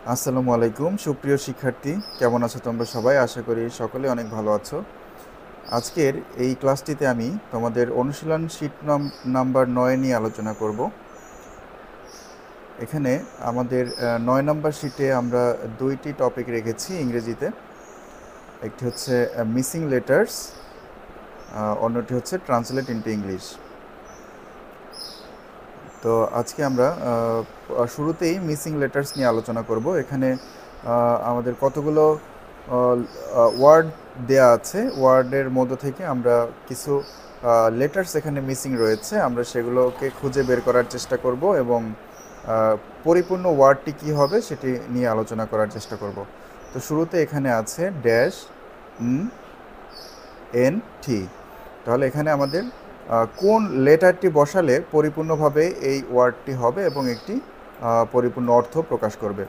আসসালামু আলাইকুম সুপ্রিয় শিক্ষার্থী, কেমন আছো তোমরা সবাই? আশা করি সকলে অনেক ভালো আছো। আজকের এই ক্লাসটিতে আমি তোমাদের অনুশীলন শীট নাম্বার 9 নিয়ে আলোচনা করব। এখানে আমাদের 9 নম্বর শীটে আমরা দুইটি টপিক রেখেছি ইংরেজিতে। একটি হচ্ছে মিসিং লেটার্স, অন্যটি হচ্ছে ট্রান্সলেট ইনটু ইংলিশ। তো আজকে আমরা শুরুতেই মিসিং লেটার্স নিয়ে আলোচনা করব। এখানে আমাদের কতগুলো ওয়ার্ড দেয়া আছে, ওয়ার্ডের মধ্য থেকে আমরা কিছু লেটার্স এখানে মিসিং রয়েছে, আমরা সেগুলোকে খুঁজে বের করার চেষ্টা করব এবং পরিপূর্ণ ওয়ার্ডটি কী হবে সেটি নিয়ে আলোচনা করার চেষ্টা করব। তো শুরুতে এখানে আছে ড্যাশ এন টি। তাহলে এখানে আমাদের কোন লেটারটি বসালে পরিপূর্ণভাবে এই ওয়ার্ডটি হবে এবং একটি পরিপূর্ণ অর্থ প্রকাশ করবে।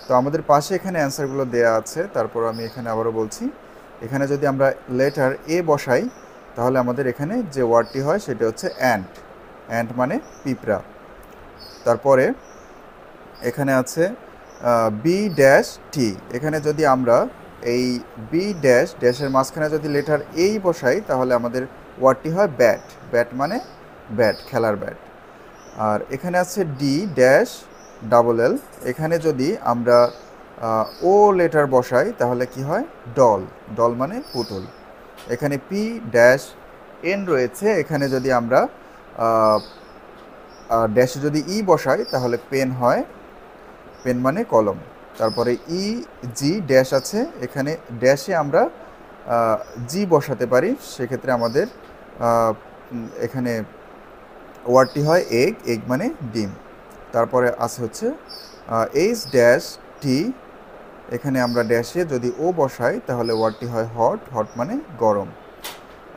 তো আমাদের পাশে এখানে অ্যান্সারগুলো দেয়া আছে, তারপর আমি এখানে আবারও বলছি, এখানে যদি আমরা লেটার এ বসাই তাহলে আমাদের এখানে যে ওয়ার্ডটি হয় সেটা হচ্ছে অ্যান্ট। অ্যান্ট মানে পিঁপড়া। তারপরে এখানে আছে বি ড্যাশ টি। এখানে যদি আমরা এই বি ড্যাশ ড্যাশের মাঝখানে যদি লেটার এই বসাই তাহলে আমাদের ওয়ার্ডটি হয় ব্যাট। ব্যাট মানে ব্যাট, খেলার ব্যাট। আর এখানে আছে ডি ড্যাশ ডাবল এল। এখানে যদি আমরা ও লেটার বসাই তাহলে কি হয়? ডল। ডল মানে পুতুল। এখানে পি ড্যাশ এন রয়েছে, এখানে যদি আমরা ড্যাশে যদি ই বসাই তাহলে পেন হয়। পেন মানে কলম। তারপরে ই জি ড্যাশ আছে, এখানে ড্যাশে আমরা জি বসাতে পারি, সেক্ষেত্রে আমাদের এখানে ওয়ার্ডটি হয় এগ। এগ মানে ডিম। তারপরে আছে হচ্ছে এইচ ড্যাশ টি। এখানে আমরা ড্যাশে যদি ও বসাই তাহলে ওয়ার্ডটি হয় হট। হট মানে গরম।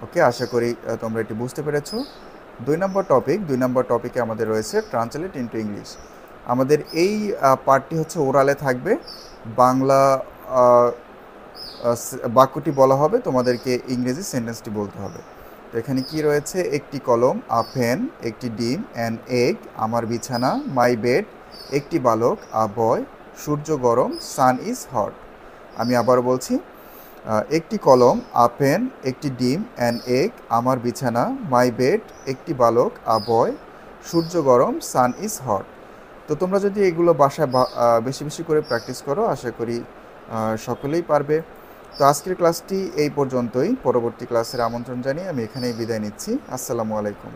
ওকে, আশা করি তোমরা এটি বুঝতে পেরেছো। 2 নম্বর টপিকে আমাদের রয়েছে ট্রান্সলেট ইনটু ইংলিশ। আমাদের এই পার্টটি হচ্ছে ওরালে থাকবে। বাংলা বাক্যটি বলা হবে, তোমাদেরকে ইংরেজি সেন্টেন্সটি বলতে হবে। তো এখানে কি রয়েছে? একটি কলম, আ পেন, একটি ডিম, অ্যান এগ, আমার বিছানা, মাই বেড, একটি বালক, আ বয়, সূর্য গরম, সান ইজ হট। আমি আবার বলছি, একটি কলম, আ পেন, একটি ডিম, অ্যান এগ, আমার বিছানা, মাই বেড, একটি বালক, আ বয়, সূর্য গরম, সান ইজ হট। তো তোমরা যদি এগুলো বাসায় বেশি বেশি করে প্র্যাকটিস করো, আশা করি সকলেই পারবে। তো আজকের ক্লাসটি এই পর্যন্তই। পরবর্তী ক্লাসের আমন্ত্রণ জানিয়ে আমি এখানেই বিদায় নিচ্ছি। আসসালামু আলাইকুম।